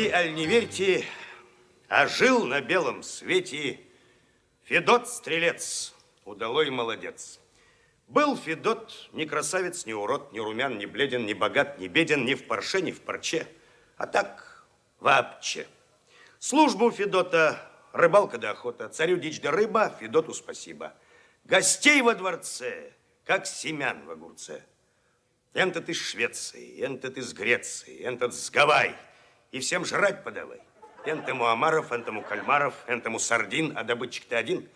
Верьте, аль не верьте, а жил на белом свете Федот Стрелец, удалой молодец. Был Федот ни красавец, ни урод, ни румян, ни бледен, ни богат, ни беден, ни в парше, ни в парче, а так вообще. Служба у Федота рыбалка да охота, царю дичь да рыба, Федоту спасибо. Гостей во дворце, как семян в огурце. Энтот из Швеции, энтот из Греции, энтот с Гавайи. И всем жрать подавай. Энтому омаров, энтому кальмаров, энтому сардин, а добытчик-то один.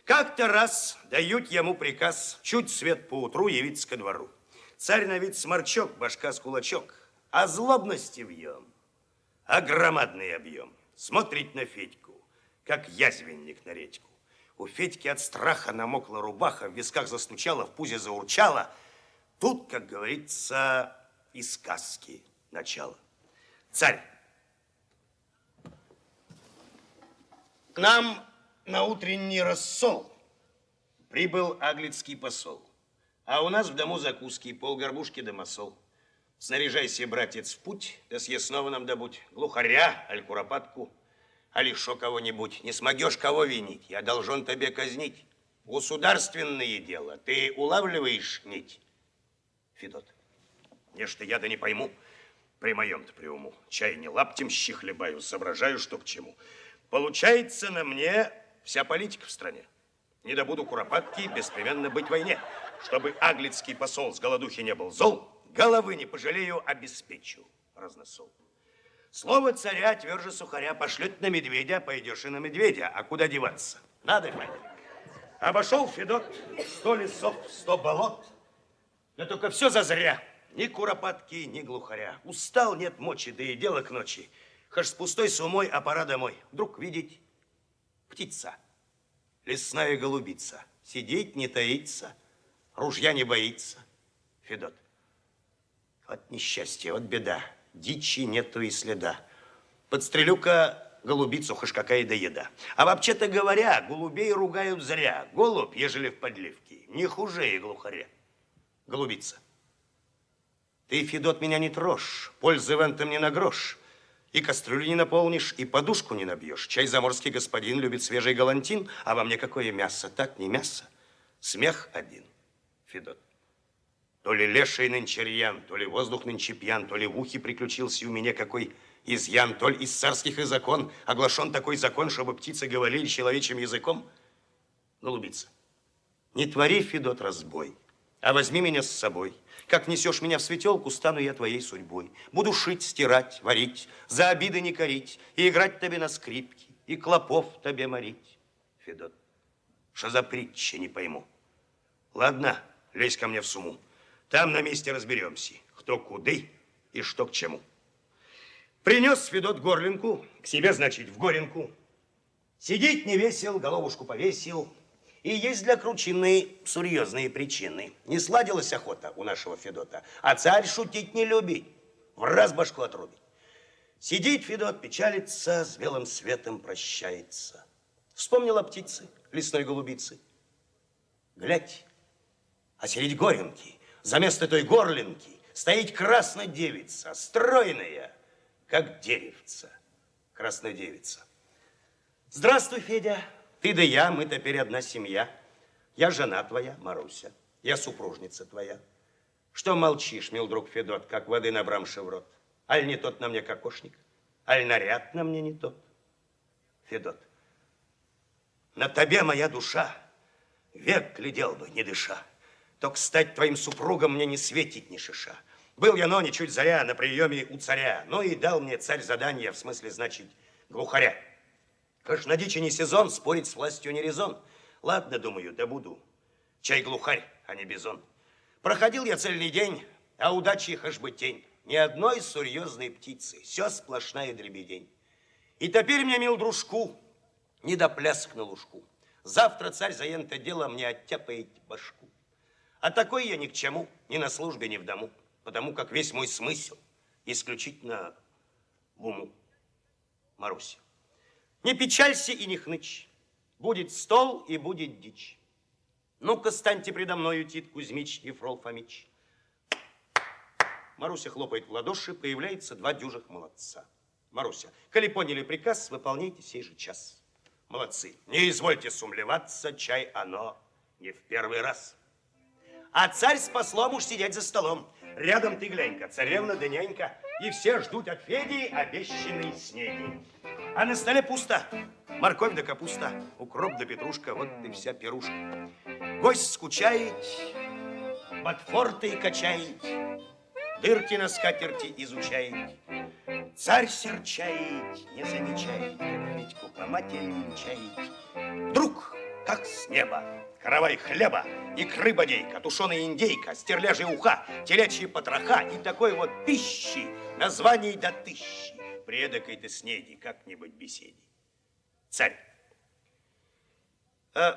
Как-то раз дают ему приказ чуть свет поутру явиться ко двору. Царь на вид сморчок, башка с кулачок, а злобности вьем, а громадный объем. Смотрит на Федьку, как язвенник на редьку. У Федьки от страха намокла рубаха, в висках застучала, в пузе заурчала. Тут, как говорится, из сказки начало. Царь, к нам на утренний рассол прибыл аглицкий посол, а у нас в дому закуски, полгорбушки да масол. Снаряжайся, братец, в путь, да съест снова нам добудь глухаря, аль куропатку, аль шо кого-нибудь. Не смогешь кого винить, я должен тебе казнить. Государственное дело, ты улавливаешь нить? Федот, нечто я да не пойму, при моем-то при уму. Чай не лаптем щи хлебаю, соображаю, что к чему. Получается, на мне вся политика в стране. Не добуду куропатки, беспременно быть в войне. Чтобы аглицкий посол с голодухи не был зол, головы не пожалею, обеспечу разносол. Слово царя тверже сухаря, пошлет на медведя, пойдешь и на медведя. А куда деваться? Надо понять. Обошел Федот 100 лесов, 100 болот. Но только все зазря. Ни куропатки, ни глухаря. Устал, нет мочи, да и дело к ночи. Хаж с пустой сумой, а пора домой. Вдруг видеть птица, лесная голубица. Сидеть, не таится, ружья не боится. Федот, вот несчастье, вот беда. Дичи нету и следа. Подстрелю-ка голубицу, хаж какая да еда. А вообще-то говоря, голубей ругают зря. Голубь, ежели в подливке, не хуже и глухаря. Голубица, ты, Федот, меня не трожь, пользы в этом не на грош. И кастрюлю не наполнишь, и подушку не набьешь. Чай заморский господин любит свежий галантин, а во мне какое мясо? Так, не мясо. Смех один, Федот. То ли леший нынче рьян, то ли воздух нынче пьян, то ли в ухе приключился у меня какой изъян, то ли из царских и закон оглашен такой закон, чтобы птицы говорили человечьим языком. Голубица, не твори, Федот, разбой, а возьми меня с собой. Как несешь меня в светелку, стану я твоей судьбой. Буду шить, стирать, варить, за обиды не корить, и играть тебе на скрипке, и клопов тебе морить. Федот, что за притча, не пойму. Ладно, лезь ко мне в суму. Там на месте разберемся, кто куды и что к чему. Принес Федот горлинку, к себе, значит, в горенку. Сидеть не весел, головушку повесил. И есть для кручины серьезные причины. Не сладилась охота у нашего Федота, а царь шутить не любит, в раз башку отрубит. Сидит Федот, печалится, с белым светом прощается. Вспомнил о птице, лесной голубицы. Глядь, а средь горенки, за место той горлинки, стоит красная девица, стройная, как деревца. Красная девица. Здравствуй, Федя. Ты да я, мы теперь одна семья. Я жена твоя, Маруся, я супружница твоя. Что молчишь, мил друг Федот, как воды набрамши в рот? Аль не тот на мне кокошник, аль наряд на мне не тот? Федот, на тебе моя душа, век глядел бы, не дыша. Только стать твоим супругом мне не светит ни шиша. Был я, но ничуть заря, на приеме у царя. Ну и дал мне царь задание, в смысле, значит, глухаря. Хаш на дичи не сезон, спорить с властью не резон. Ладно, думаю, да буду. Чай глухарь, а не бизон. Проходил я цельный день, а удачи хаш бы тень. Ни одной серьезной птицы, все сплошная дребедень. И теперь мне, мил дружку, не до плясок на лужку. Завтра царь за это дело мне оттяпает башку. А такой я ни к чему, ни на службе, ни в дому, потому как весь мой смысл исключительно в уму. Маруся, не печалься и не хнычь. Будет стол и будет дичь. Ну-ка, станьте предо мною, Тит Кузьмич и Фрол Фомич. Маруся хлопает в ладоши, появляется два дюжих молодца. Маруся, коли поняли приказ, выполняйте сей же час. Молодцы. Не извольте сумлеваться, чай оно не в первый раз. А царь с послом уж сидеть за столом. Рядом ты глянь-ка, царевна да нянька. И все ждут от Феди обещанной снеди. А на столе пусто. Морковь да капуста, укроп да петрушка, вот и вся пирушка. Гость скучает, ботфорты качает, дырки на скатерти изучает. Царь серчает, не замечает, как Федьку по матери венчает. Вдруг, как с неба, каравай хлеба, икры бодейка, тушеная индейка, стерляжья уха, телячьи потроха и такой вот пищи, названий до тысячи, при эдакой-то снеди, как-нибудь беседе. Царь,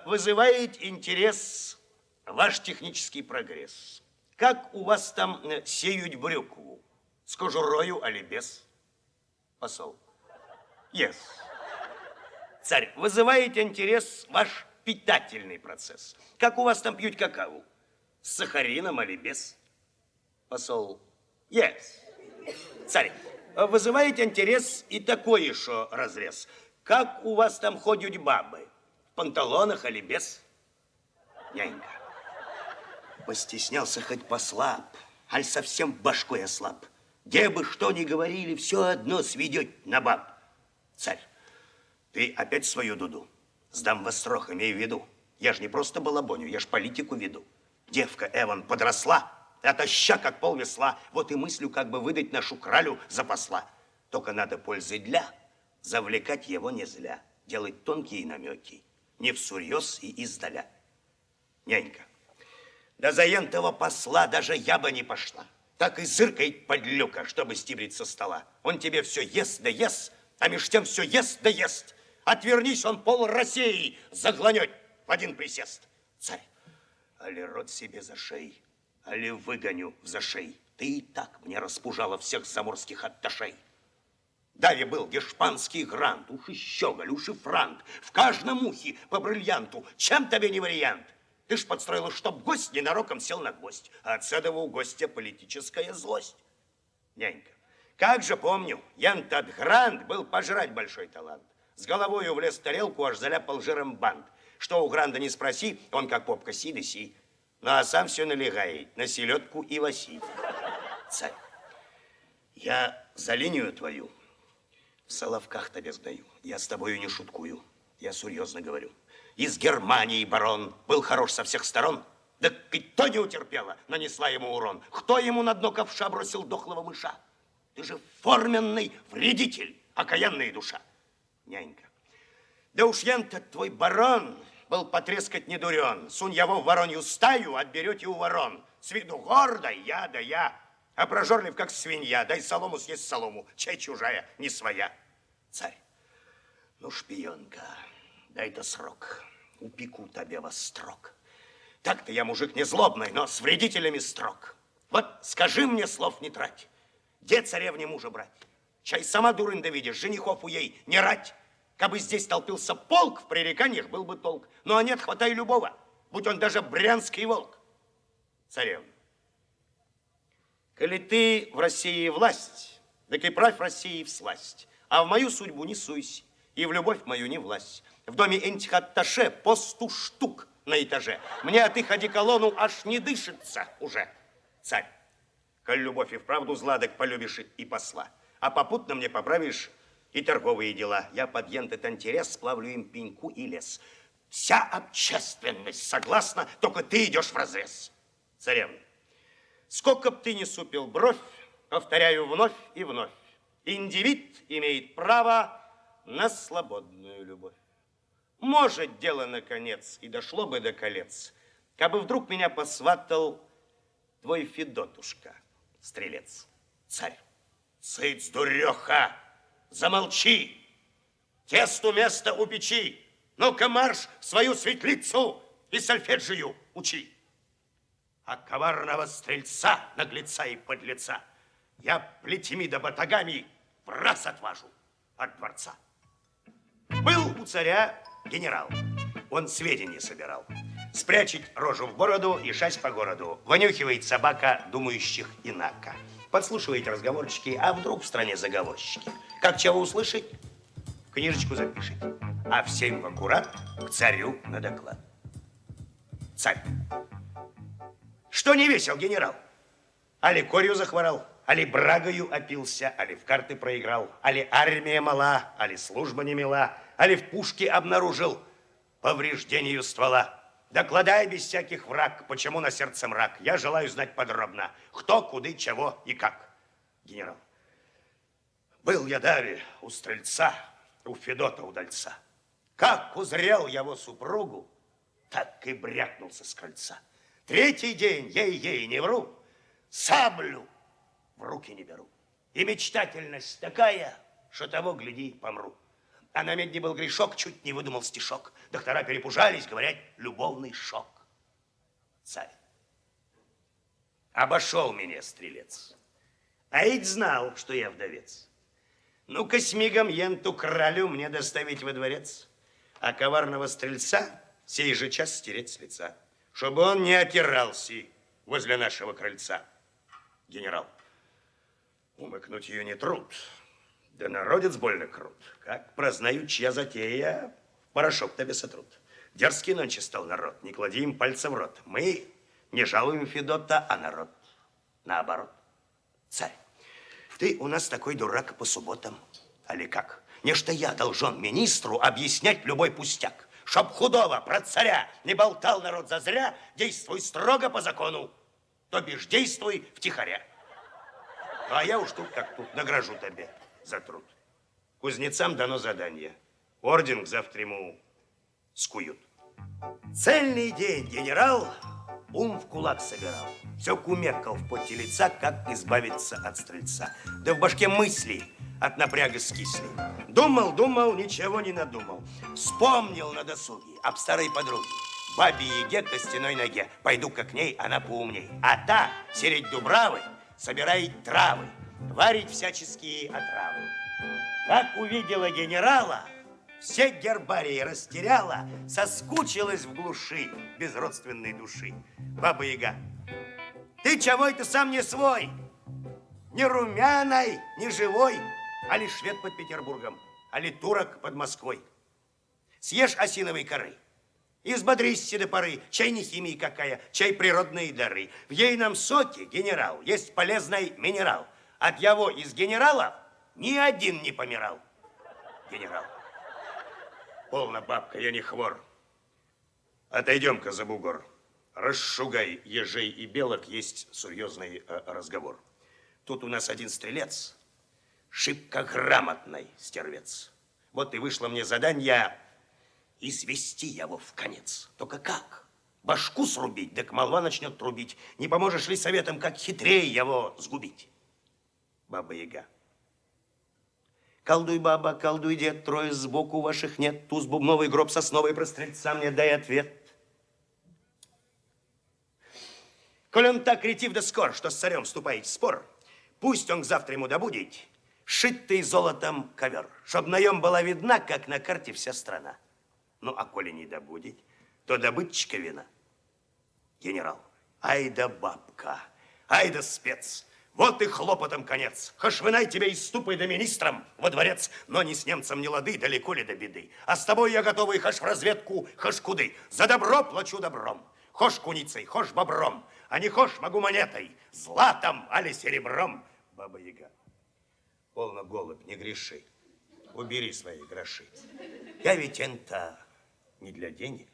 вызывает интерес ваш технический прогресс. Как у вас там сеют брюкву? С кожурою, али без? Посол. Yes. Царь, вызывает интерес ваш питательный процесс. Как у вас там пьют какао? С сахарином, али без? Посол. Yes. Царь, вызывает интерес и такой еще разрез. Как у вас там ходят бабы? В панталонах, али без? Нянька. Постеснялся хоть послаб, аль совсем башкой ослаб. Где бы что ни говорили, все одно сведет на баб. Царь, ты опять свою дуду. Сдам во строк, имей в виду. Я ж не просто балабоню, я ж политику веду. Девка Эван подросла, отоща, как полвесла. Вот и мыслю, как бы выдать нашу кралю за посла. Только надо пользы для, завлекать его не зля. Делать тонкие намеки, не всерьез и издаля. Нянька, да за ентого посла даже я бы не пошла. Так и зыркает подлюка, чтобы стибрить со стола. Он тебе все ест да ест, а меж тем все ест да ест. Отвернись, он пол России загланет в один присест. Царь, али рот себе за шеей, али выгоню в зашей. Ты и так мне распужала всех заморских атташей. Даве был гешпанский грант, уж и щеголь, уж и франт. В каждом ухе по бриллианту, чем тебе не вариант? Ты ж подстроила, чтоб гость ненароком сел на гвоздь, а от седова у гостя политическая злость. Нянька, как же помню, ян-тот грант был пожрать большой талант. С головою влез в тарелку, аж заляпал жиром бант. Что у гранда не спроси, он как попка си да си. Ну а сам все налегает на селедку и лоси. Царь, я за линию твою в соловках тебе сдаю. Я с тобою не шуткую, я серьезно говорю. Из Германии барон был хорош со всех сторон. Да и то не утерпела, нанесла ему урон. Кто ему на дно ковша бросил дохлого мыша? Ты же форменный вредитель, окаянная душа. Нянька, да уж ян-то твой барон был потрескать не дурен. Сунь его в воронью стаю, отберете у ворон. С виду гордо, я да я, а прожорлив, как свинья. Дай солому съесть солому, чай чужая, не своя. Царь, ну, шпионка, дай-то срок, упеку тебе во строк. Так-то я мужик не злобный, но с вредителями строг. Вот скажи мне, слов не трать, где царевне мужа брать? Чай сама дурында видишь, женихов у ей не рать. Кабы здесь толпился полк, в пререканиях был бы толк. Ну а нет, хватай любого, будь он даже брянский волк. Царевна, коли ты в России власть, так и правь России всласть. А в мою судьбу не суйся, и в любовь мою не власть. В доме этих атташе по 100 штук на этаже. Мне от их одеколону аж не дышится уже. Царь, коль любовь и вправду зладок полюбишь и посла, а попутно мне поправишь и торговые дела. Я под этот интерес сплавлю им пеньку и лес. Вся общественность согласна, только ты идешь вразрез. Царевна, сколько б ты ни супил бровь, повторяю вновь и вновь, индивид имеет право на свободную любовь. Может, дело наконец и дошло бы до колец, кабы вдруг меня посватал твой Федотушка, стрелец. Царь, цыц, дуреха, замолчи, тесту место у печи. Ну-ка марш в свою светлицу и сольфеджию учи. А коварного стрельца, наглеца и подлеца я плетьми да батагами в раз отважу от дворца. Был у царя генерал, он сведения собирал. Спрячет рожу в бороду и шась по городу. Вонюхивает собака думающих инако. подслушиваете разговорчики, а вдруг в стране заговорщики. Как чего услышать, книжечку запишите. А всем в аккурат к царю на доклад. Царь. Что не весел, генерал? Али корью захворал, али брагою опился, али в карты проиграл, али армия мала, али служба не мила, али в пушке обнаружил повреждению ствола. Докладай без всяких враг, почему на сердце мрак. Я желаю знать подробно, кто, куды, чего и как. Генерал, был я даве у стрельца, у Федота удальца. Как узрел его супругу, так и брякнулся с крыльца. Третий день, ей-ей, не вру, саблю в руки не беру. И мечтательность такая, что того, гляди, помру. А на медне был грешок, чуть не выдумал стишок. Доктора перепужались, говорят, любовный шок. Царь. Обошел меня стрелец. А ведь знал, что я вдовец. Ну-ка с мигом енту кралю мне доставить во дворец, а коварного стрельца сей же час стереть с лица, чтобы он не отирался возле нашего крыльца. Генерал, умыкнуть ее не труд, да народец больно крут. Как прознают, чья затея, порошок тебе сотрут. Дерзкий нонче стал народ, не клади им пальца в рот. Мы не жалуем Федота, а народ наоборот. Царь, ты у нас такой дурак по субботам, али как? Нечто я должен министру объяснять любой пустяк. Чтоб худого про царя не болтал народ зазря, действуй строго по закону, то бишь действуй втихаря. А я уж тут как тут награжу тебе за труд. Кузнецам дано задание. Орден завтра ему скуют. Цельный день генерал ум в кулак собирал. Все кумекал в поте лица, как избавиться от стрельца. Да в башке мысли от напряга скисли. Думал, ничего не надумал. Вспомнил на досуге об старой подруге. Бабе Яге костяной ноге. Пойду-ка к ней, она поумней. А та, середь дубравы, собирает травы, варить всяческие отравы. Как увидела генерала, все гербарии растеряла, соскучилась в глуши без родственной души. Баба Яга, ты чего это сам не свой? Ни румяной, ни живой, али швед под Петербургом, али турок под Москвой. Съешь осиновой коры и взбодрись до поры. Чай не химия какая, чай природные дары. В ейном соке, генерал, есть полезный минерал. От его из генералов ни один не помирал. Генерал. Полно, бабка, я не хвор. Отойдем-ка за бугор. Расшугай ежей и белок, есть серьезный разговор. Тут у нас один стрелец, шибко грамотный стервец. Вот и вышло мне задание извести его в конец. Только как? Башку срубить, так молва начнет трубить. Не поможешь ли советом, как хитрее его сгубить? Баба Яга. Колдуй, баба, колдуй, дед, трое сбоку ваших нет. Туз бубновый, гроб сосновый, про стрельца мне дай ответ. Коль он так ретив да скор, что с царем вступает в спор, пусть он к завтра ему добудет шитый золотом ковер, чтоб на нем была видна, как на карте вся страна. Ну, а коли не добудет, то добытчика вина. Генерал, ай да бабка, ай да спец. Вот и хлопотом конец. Хошь вынай тебя из ступы да министром во дворец, но ни с немцем не лады, далеко ли до беды. А с тобой я готовый хошь в разведку, хошь куды. За добро плачу добром. Хошь куницей, хошь бобром, а не хошь могу монетой, златом али серебром. Баба Яга. Полно, голубь, не греши. Убери свои гроши. Я ведь это не для денег,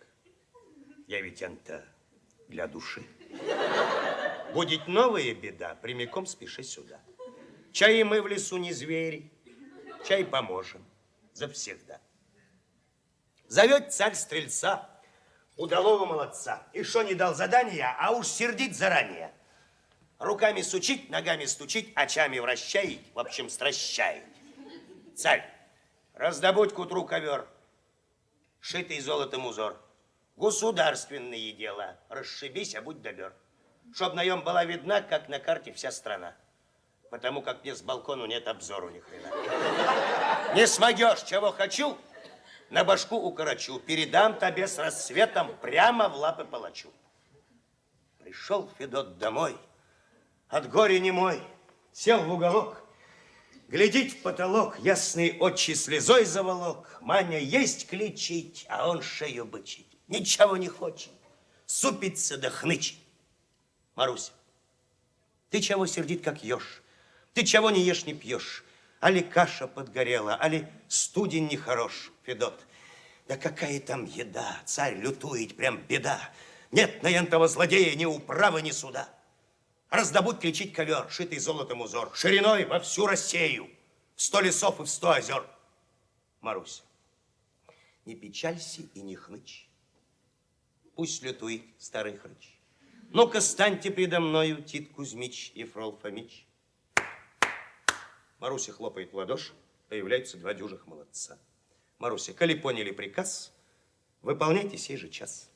я ведь это для души. Будет новая беда, прямиком спеши сюда. Чай мы в лесу не звери, чай поможем завсегда. Зовет царь стрельца, удалого молодца, и шо не дал задания, а уж сердит заранее. Руками сучить, ногами стучить, очами вращает, в общем, стращает. Царь, раздобудь к утру ковер, шитый золотом узор. Государственные дела, расшибись, а будь добер. Чтоб на нем была видна, как на карте, вся страна. Потому как мне с балкону нет обзору ни хрена. Не смогешь, чего хочу, на башку укорочу. Передам тебе с рассветом прямо в лапы палачу. Пришел Федот домой, от горя немой, Сел в уголок, глядит в потолок, ясный очи слезой заволок. Маня есть кличить, а он шею бычить. Ничего не хочет, супится да хнычит. Маруся, ты чего сердит, как еж? Ты чего не ешь, не пьешь? Али каша подгорела, али студень нехорош, Федот. Да какая там еда, царь лютует, прям беда. Нет на ентого злодея ни управы, ни суда. Раздобудь кличить ковер, шитый золотом узор, шириной во всю Россию, в 100 лесов и в 100 озер. Маруся, не печалься и не хнычь. Пусть лютует старый хрыч. Ну-ка, станьте предо мною, Тит Кузьмич и Фрол Фомич. Маруся хлопает в ладоши, появляются 2 дюжих молодца. Маруся, коли поняли приказ, выполняйте сей же час.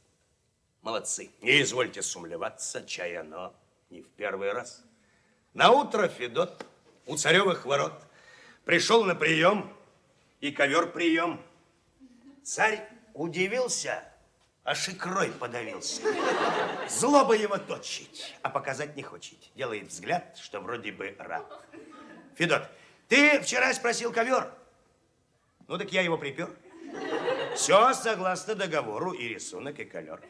Молодцы, не извольте сумлеваться, чай оно не в первый раз. Наутро Федот у царевых ворот пришел на прием, и ковер прием. Царь удивился, аж икрой подавился. Злоба его точить, а показать не хочет. Делает взгляд, что вроде бы рад. Федот, ты вчера спросил ковер. Ну так я его припер. Все согласно договору, и рисунок, и колер.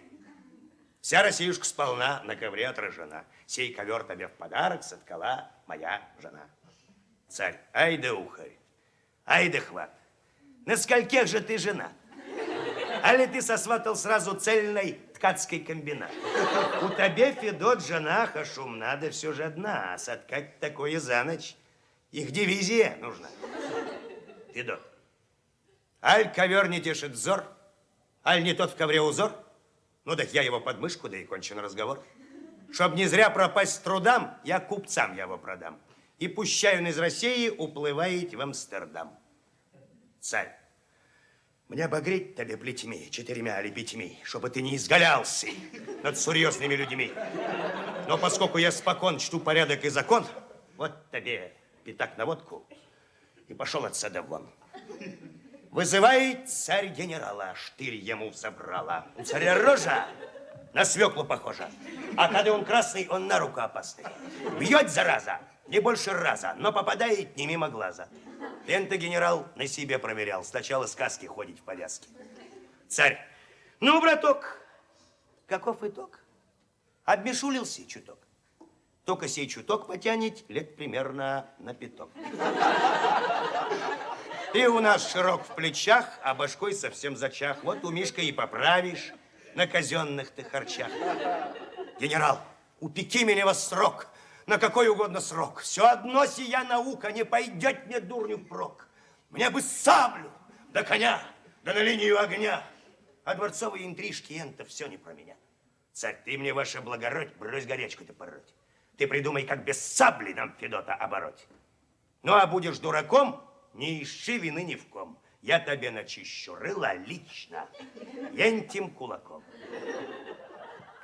Вся Россиюшка сполна на ковре отражена. Сей ковер тебе в подарок соткала моя жена. Царь, ай да ухарь, ай да хват. На скольких же ты жена? Али ты сосватал сразу цельной ткацкий комбинат? У тебя, Федот, жена хашумна, да все же одна. А соткать такое за ночь, их дивизия нужна. Федот, аль ковер не тешит взор, аль не тот в ковре узор? Ну так я его под мышку, да и кончен разговор. Чтоб не зря пропасть с трудам, я купцам его продам. И пущаю он из России уплывает в Амстердам. Царь, мне обогреть тебе плетьми 4 или 5, чтобы ты не изгалялся над серьезными людьми. Но поскольку я спокон чту порядок и закон, вот тебе пятак на водку и пошел отсюда вон. Вызывает царь генерала, штырь ему взобрала. У царя рожа на свеклу похожа, а когда он красный, он на руку опасный. Бьет, зараза, не больше раза, но попадает не мимо глаза. Лента генерал на себе проверял, сначала сказки ходить в повязке. Царь, ну, браток, каков итог? Обмешулился чуток. Только сей чуток потянет лет примерно на 5. Ты у нас широк в плечах, а башкой совсем зачах. Вот у Мишка и поправишь на казенных ты харчах. Генерал, упеки меня во срок, на какой угодно срок. Все одно сия наука не пойдет мне дурню впрок. Мне бы саблю, да коня, да на линию огня. А дворцовые интрижки, это все не про меня. Царь, ты мне, ваше благородь, брось горячку-то пороть. Ты придумай, как без сабли нам Федота обороть. Ну, а будешь дураком, не ищи вины ни в ком. Я тебе начищу рыло лично, ентим кулаком.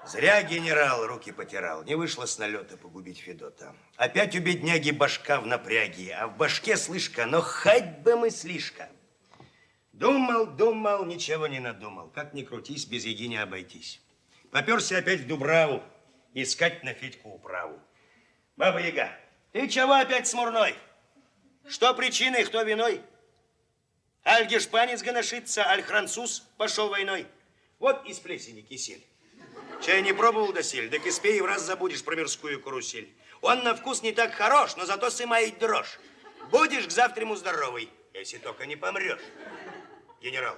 Зря генерал руки потирал. Не вышло с налета погубить Федота. Опять у бедняги башка в напряге, а в башке слышка, но хоть бы мыслишка. Думал, думал, ничего не надумал. Как ни крутись, без еги не обойтись. Поперся опять в Дубраву искать на Федьку управу. Баба-Яга, ты чего опять смурной? Что причиной, кто виной? Аль гешпанец гоношится, аль француз пошел войной. Вот из плесени кисель. Чай не пробовал досель, так и спей, в раз забудешь про мирскую карусель. Он на вкус не так хорош, но зато сымает дрожь. Будешь к завтраму здоровый, если только не помрешь. Генерал,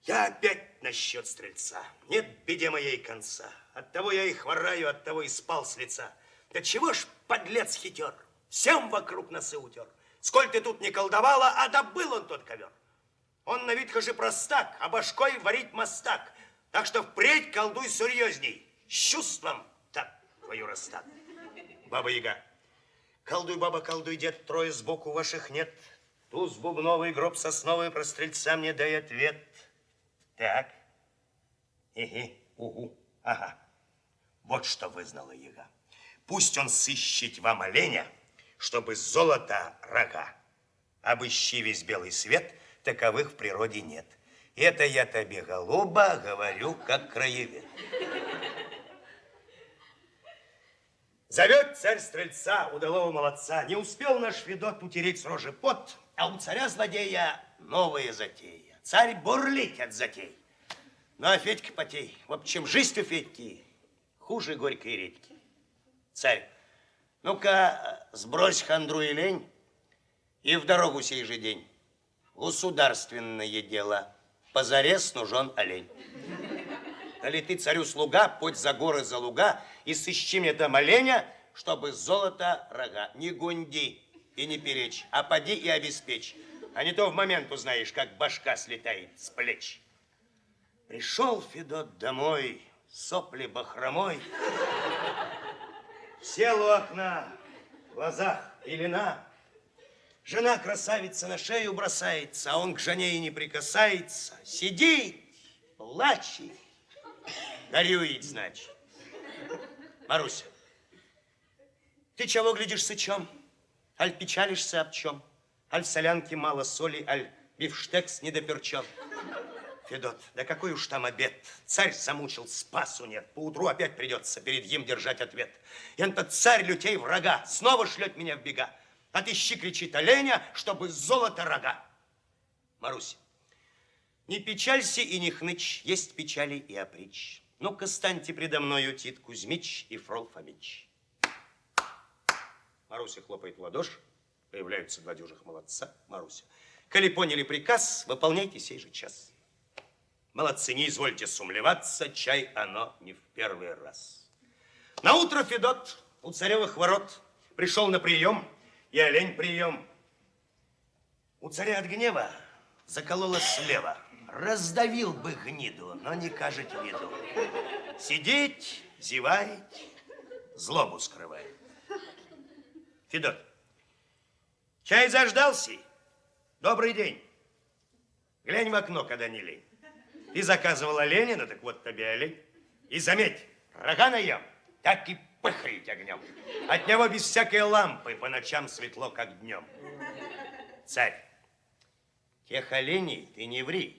я опять насчет стрельца. Нет беде моей конца. Оттого я и хвораю, оттого и спал с лица. Да чего ж, подлец хитер, всем вокруг носы утер. Сколь ты тут не колдовала, а добыл он тот ковер. Он на вид хожи простак, а башкой варить мастак. Так что впредь колдуй серьезней. С чувством так твою расстак. Баба-Яга, колдуй, баба, колдуй, дед, трое сбоку ваших нет. Туз бубновый, гроб сосновый, про стрельца мне дай ответ. Так. Угу, ага. Вот что вызнала Яга. Пусть он сыщет вам оленя, чтобы золото рога. Обыщи весь белый свет, таковых в природе нет. Это я тебе, голуба, говорю, как краевед. Зовет царь стрельца, удалого молодца. Не успел наш Федот утереть с рожи пот, а у царя-злодея новая затея. Царь бурлить от затей. Ну, а Федька потей. В общем, жизнь у Федьки хуже горькой редьки. Царь, ну-ка, сбрось хандру и лень и в дорогу сей же день. Государственное дело. Позарез нужен олень. Коли ты царю слуга, подь за горы, за луга и сыщи мне там оленя, чтобы золото рога. Не гунди и не перечь, а поди и обеспечь. А не то в момент узнаешь, как башка слетает с плеч. Пришел Федот домой, сопли бахромой. Сел у окна, в глазах пелена. Жена красавица на шею бросается, а он к жене и не прикасается. Сидит, плачет. Горюет, значит. Маруся, ты чего глядишь сычом? Аль печалишься об чем? Аль в солянке мало соли, аль бифштекс недоперчен? Федот, да какой уж там обед. Царь замучил, спасу нет. Поутру опять придется перед ним держать ответ. И этот царь лютей врага снова шлет меня в бега. Отыщи, кричит оленя, чтобы золото рога. Маруся, не печалься и не хнычь, есть печали и опричь. Ну-ка, станьте предо мною, Тит Кузьмич и Фрол Фомич. Маруся хлопает в ладоши, появляются два дюжих молодца. Маруся, коли поняли приказ, выполняйте сей же час. Молодцы, не извольте сумлеваться, чай оно не в первый раз. Наутро Федот у царевых ворот пришел на прием, и олень прием. У царя от гнева закололо слева. Раздавил бы гниду, но не кажет виду. Сидеть, зевает, злобу скрывает. Федот, чай заждался? Добрый день. Глянь в окно, когда не лень. Ты заказывал оленя, ну так вот тебе олень. И заметь, рога наем, так и пыхает огнем. От него без всякой лампы по ночам светло, как днем. Царь, тех оленей ты не ври.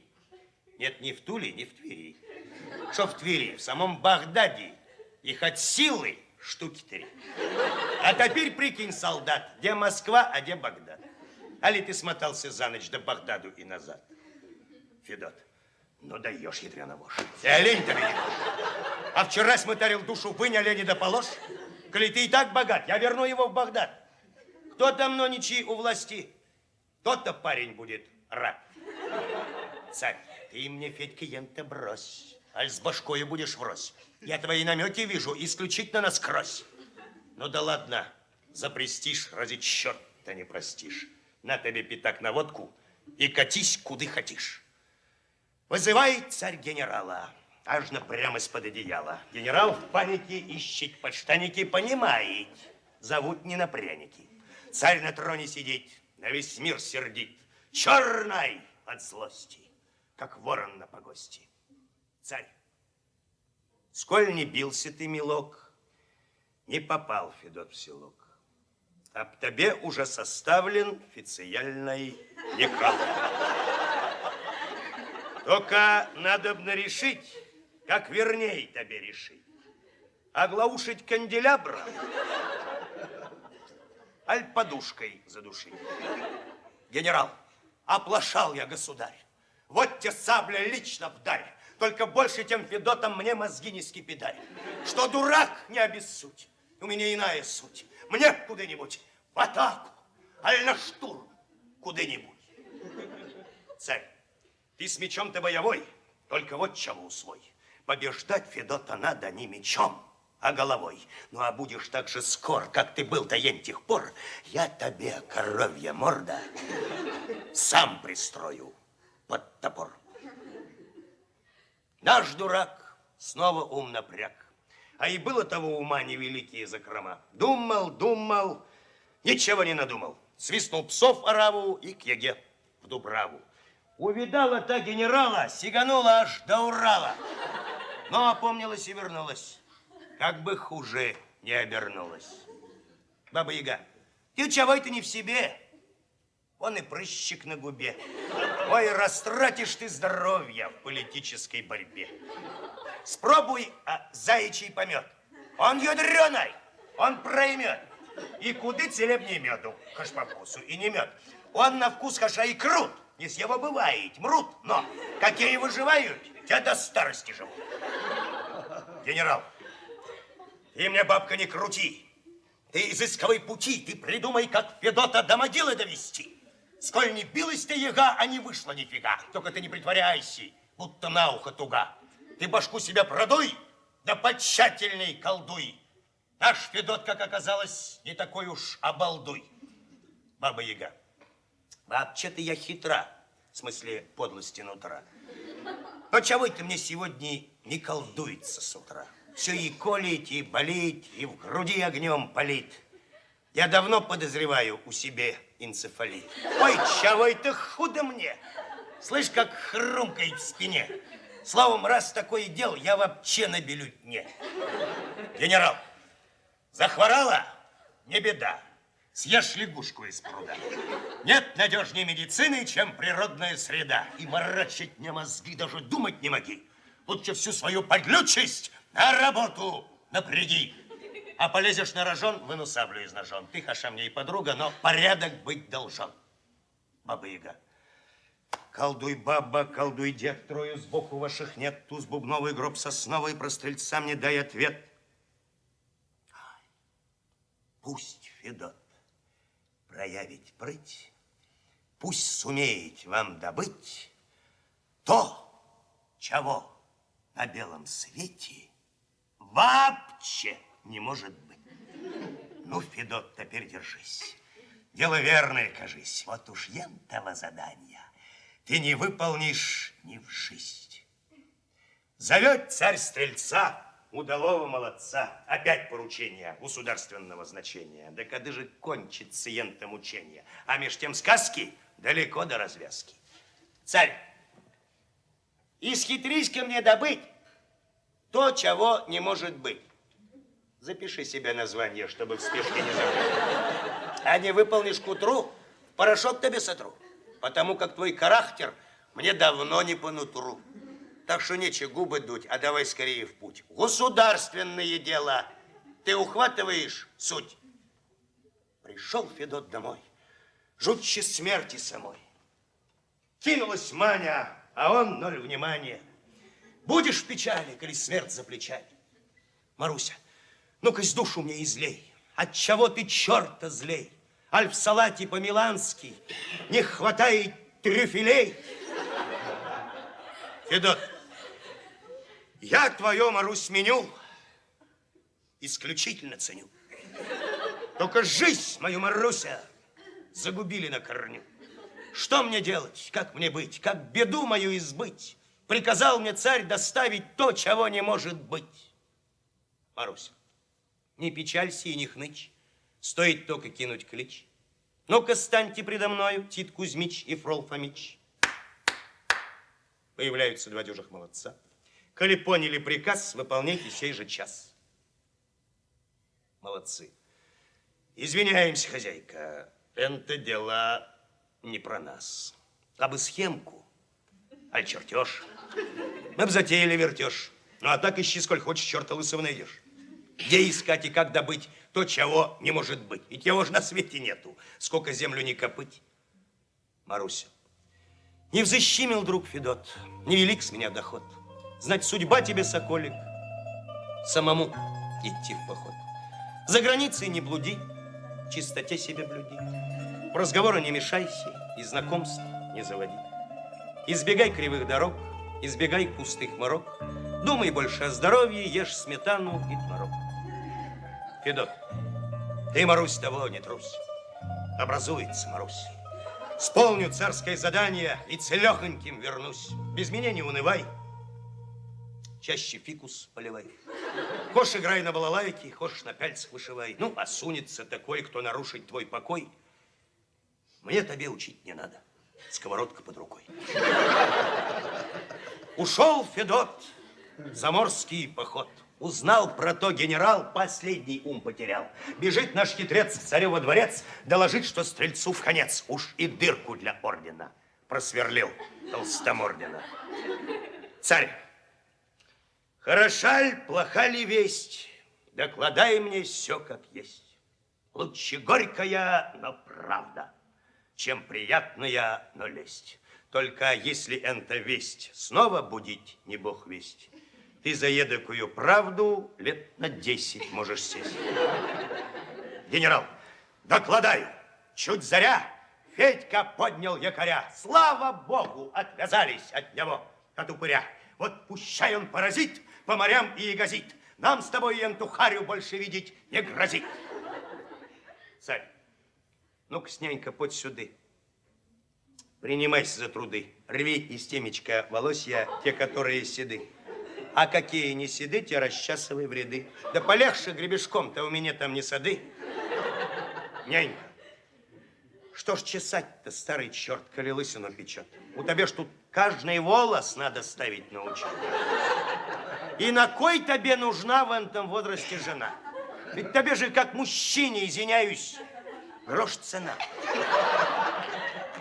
Нет ни в Туле, ни в Твери. Что в Твери? В самом Багдаде их от силы штуки 3. А теперь прикинь, солдат, где Москва, а где Багдад. Али ты смотался за ночь до Багдаду и назад? Федот, ну даешь, ядрёна вошь. И олень-то видишь. А вчера смотрел душу, вынь оленя да положь. Коли ты и так богат, я верну его в Багдад. Кто там ноничий у власти, тот-то парень будет рад. Царь, ты мне, Федька, ен-то брось, аль с башкою будешь врозь. Я твои намеки вижу исключительно насквозь. Ну да ладно, за престиж ради черта не простишь. На тебе пятак на водку и катись, куды хотишь. Вызывает царь генерала, аж прямо из-под одеяла. Генерал в панике ищет подштанники, понимает, зовут не на пряники. Царь на троне сидит, на весь мир сердит, черный от злости, как ворон на погости. Царь, сколь не бился ты, милок, не попал, Федот, в селок. Об тебе уже составлен официальный некролог. Только надобно решить, как верней тебе решить. Оглаушить канделябром, аль подушкой задушить. Генерал, оплошал я, государь. Вот те сабля лично вдарь. Только больше тем Федотом мне мозги не скипидай. Что дурак, не обессудь. У меня иная суть. Мне куда-нибудь в атаку, аль на штурм, куда-нибудь. Царь, ты с мечом-то боевой, только вот чего усвой. Побеждать Федота надо не мечом, а головой. Ну, а будешь так же скор, как ты был до тех пор, я тебе, коровья морда, сам пристрою под топор. Наш дурак снова ум напряг. А и было того ума невеликие закрома. Думал, думал, ничего не надумал. Свистнул псов ораву и к яге в Дубраву. Увидала та генерала, сиганула аж до Урала. Но опомнилась и вернулась. Как бы хуже не обернулась. Баба-Яга, ты чего это не в себе? Он и прыщик на губе. Ой, растратишь ты здоровье в политической борьбе. Спробуй заячий помет. Он ядреный, Он проймет. И куды целебнее меду, хаш по вкусу, и не мед. Он на вкус хаша и крут. Не с его бывает, мрут, но какие выживают, те до старости живут. Генерал, ты мне, бабка, не крути. Ты изысковай пути, ты придумай, как Федота до могилы довести. Сколь не билась ты яга, а не вышла нифига. Только ты не притворяйся, будто на ухо туга. Ты башку себя продуй, да потщательней колдуй. Наш Федот, как оказалось, не такой уж обалдуй. Баба-яга, вообще-то я хитра, в смысле подлости нутра. Но чего ты мне сегодня не колдуется с утра? Все и колет, и болит, и в груди огнем палит. Я давно подозреваю у себя энцефалит. Ой, чего это худо мне? Слышь, как хрумкает в спине. Словом, раз такое дело, я вообще на белютне. Генерал, захворала? Не беда. Съешь лягушку из пруда. Нет надежнее медицины, чем природная среда. И морочить мне мозги даже думать не моги. Лучше всю свою подлючесть на работу напряги. А полезешь на рожон, выну саблю из ножон. Ты, хаша, мне и подруга, но порядок быть должен. Баба-яга. Колдуй, баба, колдуй, дед, трою сбоку ваших нет. Туз бубновый, гроб сосновый, про стрельца мне дай ответ. Пусть Федот проявить прыть, пусть сумеет вам добыть то, чего на белом свете вообще не может быть. Ну, Федот, теперь держись. Дело верное, кажись. Вот уж ентого задания ты не выполнишь ни в жизнь. Зовет царь стрельца, удалого молодца. Опять поручение государственного значения. Да когда же кончится ента мучение? А меж тем сказки далеко до развязки. Царь, исхитрись ко мне добыть то, чего не может быть. Запиши себе название, чтобы в спешке не забыть. А не выполнишь к утру, порошок тебе сотру. Потому как твой характер мне давно не по нутру. Так что нечего губы дуть, а давай скорее в путь. Государственные дела. Ты ухватываешь суть. Пришел Федот домой, жутче смерти самой. Кинулась Маня, а он ноль внимания. Будешь в печали, коли смерть за плечами. Маруся, ну-ка с душу мне излей. Отчего ты черта злей? Аль в салате по-милански не хватает трюфелей? Федот, я твое, Марусь, меню исключительно ценю. Только жизнь мою, Маруся, загубили на корню. Что мне делать, как мне быть, как беду мою избыть? Приказал мне царь доставить то, чего не может быть. Маруся, не печалься и не хнычь, стоит только кинуть клич. Ну-ка, станьте предо мною, Тит Кузьмич и Фрол Фомич. Появляются два дюжих молодца. Коли поняли приказ, выполняйте сей же час. Молодцы. Извиняемся, хозяйка, это дело не про нас. А бы схемку, аль чертеж. Мы б затеяли вертеж. Ну, а так ищи, сколь хочешь, черта лысого найдешь. Где искать и как добыть то, чего не может быть? Ведь его же на свете нету. Сколько землю не копыть. Маруся, не взыщимил, друг Федот, невелик с меня доход. Знать, судьба тебе, соколик, самому идти в поход. За границей не блуди, в чистоте себе блюди. В разговоры не мешайся и знакомств не заводи. Избегай кривых дорог, избегай пустых морок. Думай больше о здоровье, ешь сметану и творог. Федот, ты, Марусь, того не трусь. Образуется, Марусь. Сполню царское задание и целехоньким вернусь. Без меня не унывай. Чаще фикус поливай. Хошь играй на балалайке, хошь на пяльцах вышивай. Ну, осунется такой, кто нарушит твой покой. Мне тебе учить не надо. Сковородка под рукой. Ушел Федот в заморский поход. Узнал про то генерал, последний ум потерял. Бежит наш хитрец к царю во дворец, доложить, что стрельцу в конец. Уж и дырку для ордена просверлил толстомордина. Царь, хороша ль, плоха ли весть? докладай мне все как есть. Лучше горькая, но правда, чем приятная, но лесть. Только если энта весть снова будить, не бог весть, ты за едокую правду лет на 10 можешь сесть. Генерал, докладаю, чуть заря, Федька поднял якоря. Слава богу, отвязались от него, от упыря. Вот пущай он паразит по морям и ягозит. Нам с тобой энту харю больше видеть не грозит. Царь, ну-ка, снянька, подь сюды. Принимайся за труды. Рви из темечка волосья, те, которые седы. А какие не седы, те расчесывай в ряды. Да полегче гребешком-то, у меня там не сады. Нянька, что ж чесать-то, старый черт, коли лысину печет? У тебя ж тут каждый волос надо ставить на учет. И на кой тебе нужна в этом возрасте жена? Ведь тебе же, как мужчине, извиняюсь, грош цена.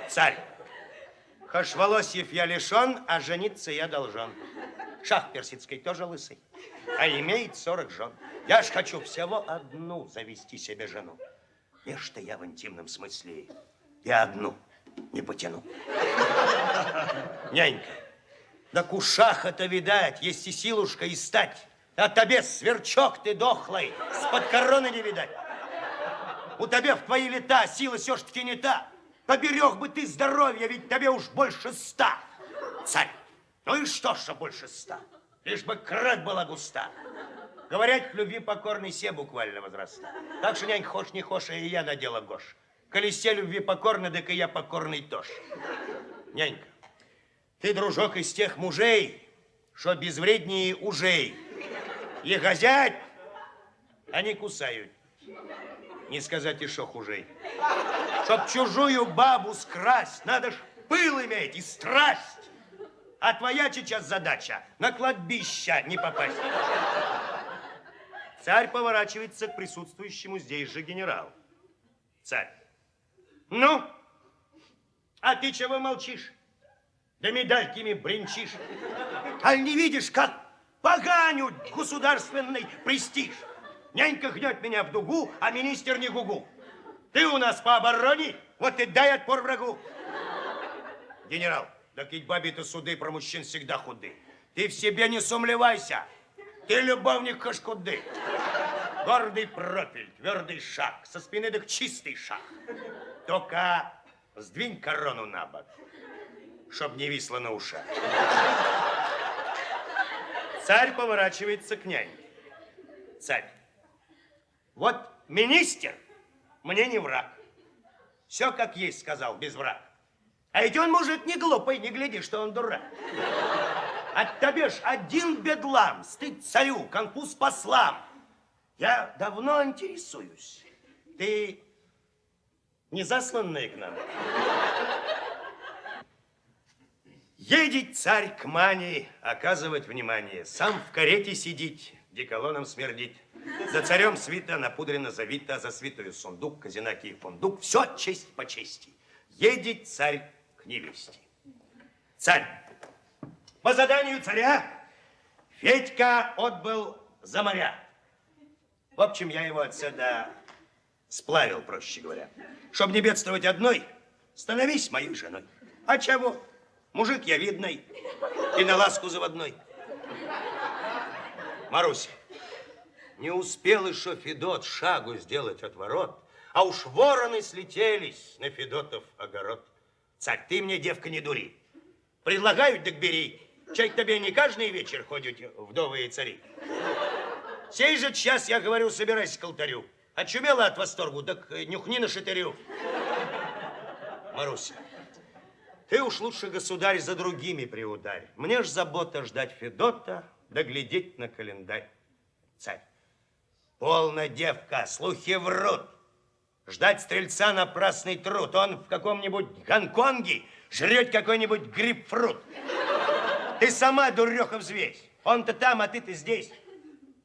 Царь, хошь волосьев я лишен, а жениться я должен. Шах персидский тоже лысый, а имеет 40 жен. Я ж хочу всего одну завести себе жену. Нечто я в интимном смысле и одну не потяну. Нянька, так у шаха-то, видать, есть и силушка, и стать. А тебе, сверчок ты дохлый, с-под короны не видать. У тебя в твои лета сила все-таки не та. Поберег бы ты здоровье, ведь тебе уж больше 100. Царь, ну и что, что больше 100? Лишь бы кровь была густа. Говорят, к любви покорный се буквально возраста. Так что, нянька, хошь не хошь, и я надела гош. Коли се любви покорны, так и я покорный тоже. Нянька, ты, дружок, из тех мужей, что безвреднее ужей. И газять, они кусают. Не сказать и шо хужей. Чтоб чужую бабу скрасть, надо ж пыл иметь и страсть. А твоя сейчас задача на кладбище не попасть. Царь поворачивается к присутствующему здесь же генералу. Царь. Ну, а ты чего молчишь? Да медальками бренчишь. А не видишь, как поганют государственный престиж? Нянька гнет меня в дугу, а министр не гугу. Ты у нас по обороне, вот и дай отпор врагу. Генерал, да ведь бабе-то суды про мужчин всегда худы. Ты в себе не сумлевайся. Ты любовник кашкуды. Гордый профиль, твердый шаг, со спины так чистый шаг. Только сдвинь корону на бок, чтоб не висло на ушах. Царь поворачивается к няньке. Царь, вот министр мне не враг. Все как есть, сказал, без врага. А ведь он мужик не глупый, не гляди, что он дурак. От тебя ж один бедлам, стыд царю, конфуз послам. Я давно интересуюсь. Ты не засланный к нам? Едет царь к Мане оказывать внимание. Сам в карете сидит, деколоном смердит. За царем свита напудрено завита, за свитою сундук, казинаки и фундук. Все честь по чести. Едет царь к невесте. Царь. По заданию царя Федька отбыл за моря. В общем, я его отсюда сплавил, проще говоря. Чтоб не бедствовать одной, становись моей женой. А чего? Мужик я видный и на ласку заводной. Маруся, не успел еще Федот шагу сделать от ворот, а уж вороны слетелись на Федотов огород. Царь, ты мне, девка, не дури. Предлагают, так бери. Чай к тебе не каждый вечер ходят вдовые цари. Сей же час, я говорю, собирайся к алтарю. Очумела от восторгу, так нюхни на шатырю. Маруся, ты уж лучше, государь, за другими приударь. Мне ж забота ждать Федота, да глядеть на календарь. Царь, полно, девка, слухи врут. Ждать стрельца напрасный труд. Он в каком-нибудь Гонконге жрет какой-нибудь грейпфрут. Ты сама, дуреха, взвесь. Он-то там, а ты-то здесь.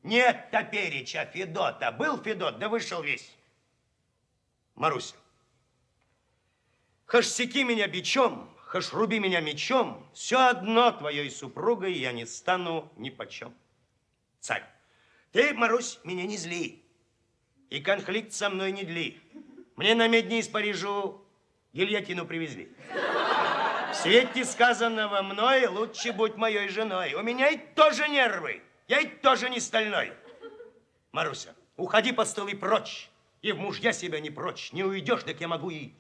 Нет топереча Федота. Был Федот, да вышел весь. Маруся, хошь секи меня бичом, хошь руби меня мечом, все одно твоей супругой я не стану ни почем. Царь, Ты, Марусь, меня не зли. И конфликт со мной не дли. Мне на медне из Парижу гильотину привезли. В свете сказанного мной лучше будь моей женой. У меня и тоже нервы. Я и тоже не стальной. Маруся, уходи под стол и прочь. И в мужья себя не прочь. Не уйдешь, так я могу и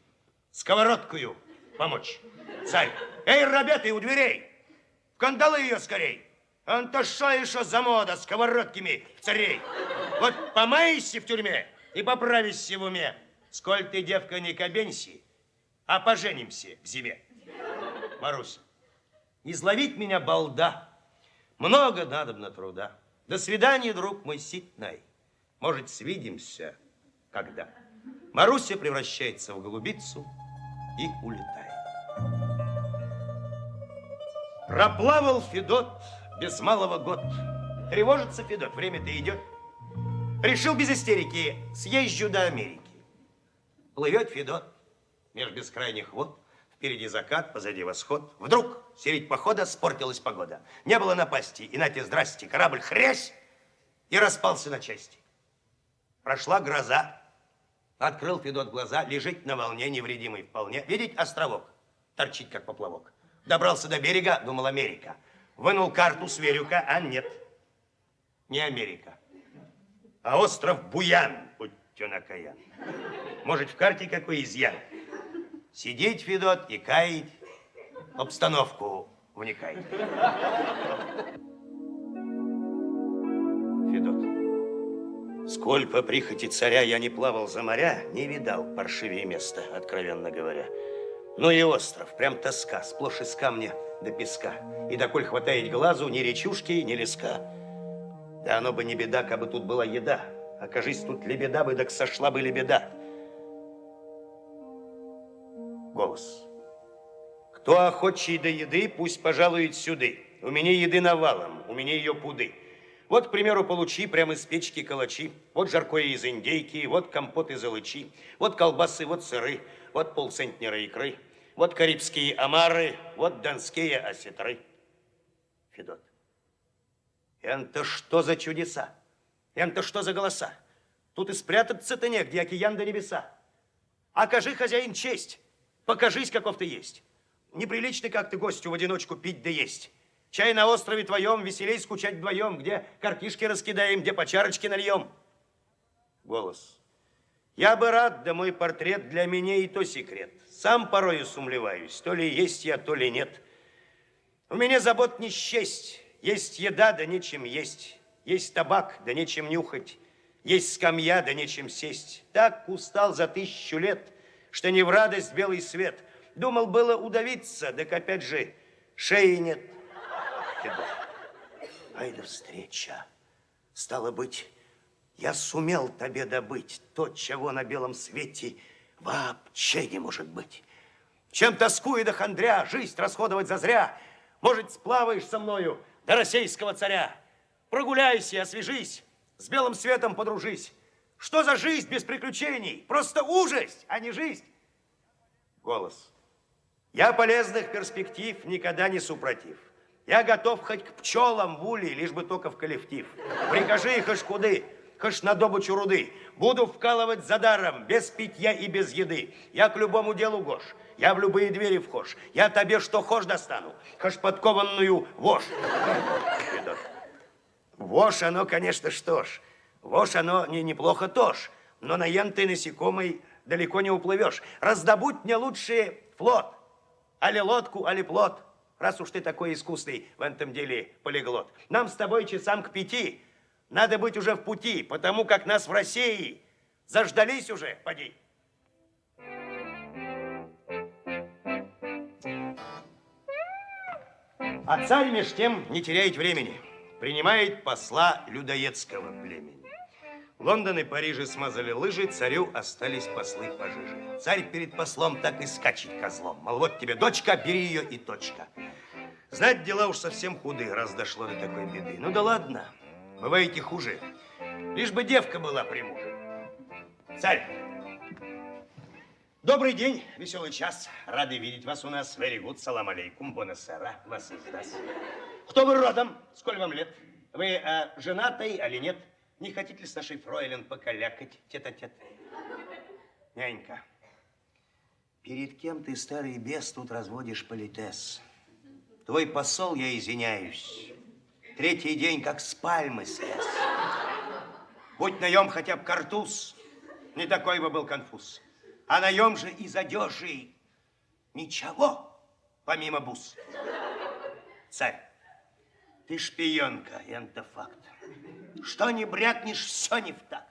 сковородкою помочь. Царь, эй, ребята, у дверей, в кандалы ее скорей. Он-то шо еще за мода сковородками царей. Вот помайся в тюрьме и поправишься в уме. Сколь ты, девка, не кабенси, а поженимся в зиме. Маруся, изловить меня балда, много надобно труда. До свидания, друг мой ситный. Может, свидимся когда? Маруся превращается в голубицу и улетает. Проплавал Федот без малого год. Тревожится Федот, время-то идет. Решил без истерики, съезжу до Америки. Плывет Федот меж бескрайних вод. Впереди закат, позади восход. Вдруг средь похода спортилась погода. Не было напасти, и нате, здрасте, корабль хрясь и распался на части. Прошла гроза. Открыл Федот глаза, лежит на волне, невредимый вполне. Видеть островок, торчит как поплавок. Добрался до берега, думал Америка. Вынул карту, сверю-ка, а нет, не Америка, а остров Буян, будь-то накаян. Может, в карте какой изъян? Сидеть, Федот, и каять, обстановку вникает. Федот, сколь по прихоти царя я не плавал за моря, не видал паршивее места, откровенно говоря. Ну и остров, прям тоска, сплошь из камня до песка. И доколь хватает глазу, ни речушки, ни леска. Да оно бы не беда, кабы тут была еда. Окажись, тут лебеда бы, так сошла бы лебеда. Голос. Кто охочий до еды, пусть пожалует сюды. У меня еды навалом, у меня ее пуды. Вот, к примеру, получи прямо из печки калачи. Вот жаркое из индейки, вот компот из алычи. Вот колбасы, вот сыры, вот полцентнера икры. Вот карибские омары, вот донские осетры. Федот. Это что за чудеса? Это что за голоса? Тут и спрятаться-то негде, океан до небеса. Окажи, хозяин, честь. Покажись, каков ты есть. Неприлично как-то гостю в одиночку пить да есть. Чай на острове твоем, веселей скучать вдвоем, где картишки раскидаем, где по чарочке нальем. Голос. Я бы рад, да мой портрет для меня и то секрет. Сам порою сумлеваюсь, то ли есть я, то ли нет. У меня забот не счесть. Есть еда, да нечем есть. Есть табак, да нечем нюхать. Есть скамья, да нечем сесть. Так устал за 1000 лет, что не в радость белый свет. Думал было удавиться, так опять же шеи нет. Ай да встреча. Стало быть, я сумел тебе добыть то, чего на белом свете вообще не может быть. Чем тоскуя до хандря, жизнь расходовать зазря. Может, сплаваешь со мною до российского царя. Прогуляйся, освежись, с белым светом подружись. Что за жизнь без приключений? Просто ужас, а не жизнь. Голос. Я полезных перспектив никогда не супротив. Я готов хоть к пчелам в улей, лишь бы только в коллектив. Прикажи их аж куды, хоть на добычу руды. Буду вкалывать за даром, без питья и без еды. Я к любому делу гош, я в любые двери вхож. Я тебе что хошь достану, хоть подкованную вошь. Вошь оно, конечно, что ж. Вошь оно неплохо тоже. Но на янтой насекомой далеко не уплывешь. Раздобудь мне лучше флот. Али лодку, али плот. Раз уж ты такой искусный в этом деле полиглот. Нам с тобой часам к 5 надо быть уже в пути, потому как нас в России заждались уже, поди. А царь меж тем не теряет времени. Принимает посла людоедского племени. Лондон и Париж смазали лыжи, царю остались послы пожиже. Царь перед послом так и скачет козлом. Мол, вот тебе дочка, бери ее и точка. Знать, дела уж совсем худые, раз дошло до такой беды. Ну да ладно, бывает и хуже. Лишь бы девка была при муже. Царь, добрый день, веселый час. Рады видеть вас у нас. Very good, салам алейкум, бонасера, вас издаст. Кто вы родом? Сколь вам лет? Вы женатый или нет? Не хотите ли с нашей фройлен покалякать тет-а-тет? Нянька, перед кем ты, старый бес, тут разводишь политес? Твой посол, я извиняюсь, третий день как с пальмы слез. Будь наем хотя бы картуз, не такой бы был конфуз. А наем же из одежи ничего, помимо бус. Царь, ты шпионка, это факт. Что не брякнешь, все не в такт.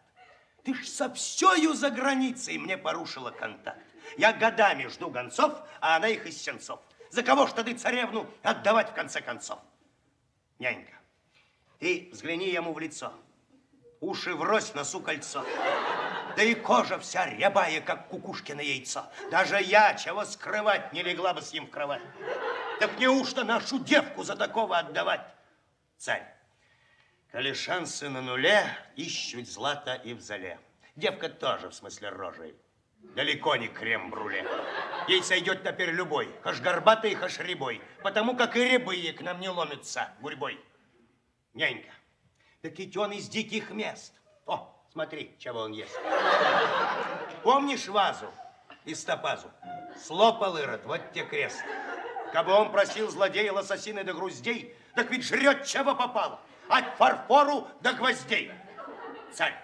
Ты ж со всею за границей мне порушила контакт. Я годами жду гонцов, а она их из сенцов. За кого ж ты царевну отдавать в конце концов? Нянька, ты взгляни ему в лицо. Уши врозь, носу кольцо. Да и кожа вся рябая, как кукушкино яйцо. Даже я, чего скрывать, не легла бы с ним в кровать. Так неужто нашу девку за такого отдавать? Царь, коли шансы на нуле, ищут злато и в зале. Девка тоже, в смысле рожей, далеко не крем-бруле. Ей сойдет теперь любой, хаш горбатый, хаш рябой, потому как и рябые к нам не ломятся гурьбой. Нянька, так ведь он из диких мест. О, смотри, чего он ест. Помнишь вазу из топазу? Слопал Ирод, вот те крест. Кабы он просил злодея лососины до груздей, так ведь жрет, чего попало. От фарфору до гвоздей. Царь,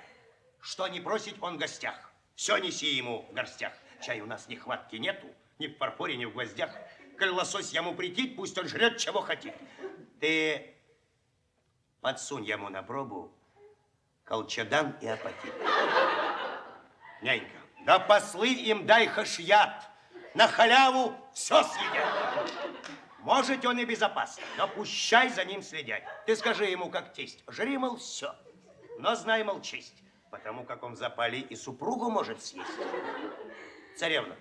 что не просить он в гостях, все неси ему в горстях. Чай у нас нехватки нету, ни в фарфоре, ни в гвоздях. Коль лосось ему претит, пусть он жрет, чего хотит. Ты подсунь ему на пробу колчедан и апатит. Нянька, да послы им дай хаш яд, на халяву все съедят. Может, он и безопасен, но пущай за ним следять. Ты скажи ему, как тесть, жри, мол, все, но знай, мол, честь, потому как он в запале и супругу может съесть. Царевна,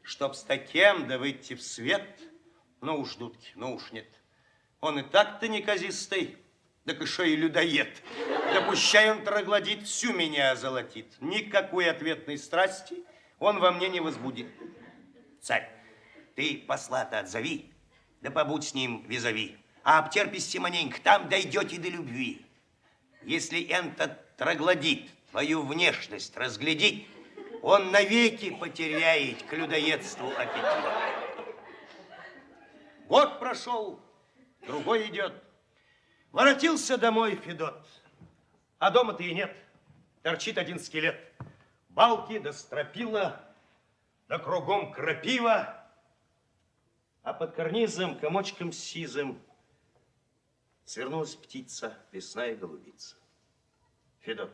чтоб с таким да выйти в свет, ну уж, дудки, ну уж нет. Он и так-то неказистый, так еще и людоед. Да пущай он троглодит, всю меня озолотит. Никакой ответной страсти он во мне не возбудит. Царь, ты посла-то отзови, да побудь с ним визави. А обтерпись маленько, там дойдете до любви. Если этот троглодит твою внешность разглядит, он навеки потеряет к людоедству аппетит. Год прошел, другой идет. Воротился домой Федот, а дома-то и нет. Торчит один скелет. Балки да стропила, да кругом крапива, а под карнизом комочком сизым свернулась птица, лесная голубица. Федот,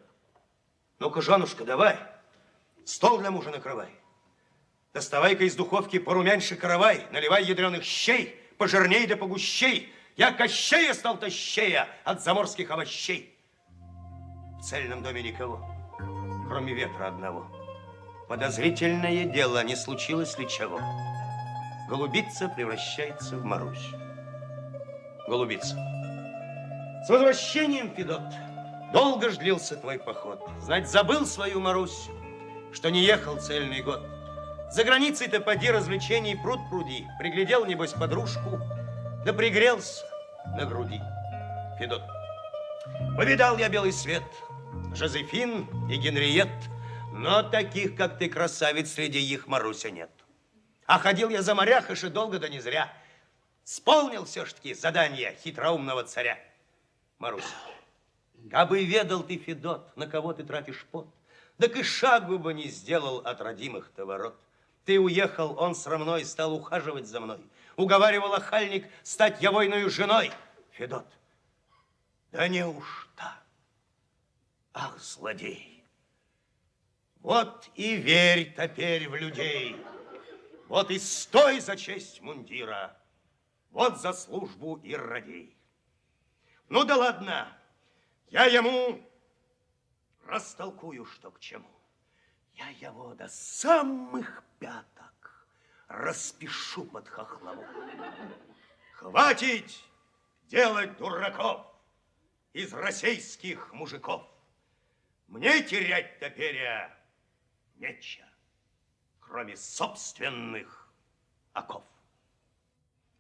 ну-ка, женушка, давай, стол для мужа накрывай. Доставай-ка из духовки порумяньше каравай, наливай ядреных щей, пожирней да погущей. Я Кощея стал тощея от заморских овощей. В цельном доме никого, кроме ветра одного. Подозрительное дело, не случилось ли чего? Голубица превращается в Марусь. Голубица. С возвращением, Федот. Долго ж длился твой поход. Знать, забыл свою Марусь, что не ехал цельный год. За границей-то поди развлечений пруд пруди. Приглядел, небось, подружку, да пригрелся на груди. Федот. Повидал я белый свет, Жозефин и Генриет, но таких, как ты, красавиц, среди их Маруся нет. А ходил я за моря, хаши долго да не зря. Сполнил все-таки задание хитроумного царя. Маруся, кабы ведал ты, Федот, на кого ты тратишь пот, так и шагу бы не сделал от родимых-то ворот. Ты уехал, он срамной стал ухаживать за мной. Уговаривал охальник стать я войною женой. Федот, да неужто? Ах, злодей! Вот и верь теперь в людей. Вот и стой за честь мундира. Вот за службу и радей. Ну да ладно, я ему растолкую, что к чему. Я его до самых пяток распишу под хохлову. Хватит делать дураков из российских мужиков. Мне терять теперь нечего, кроме собственных оков.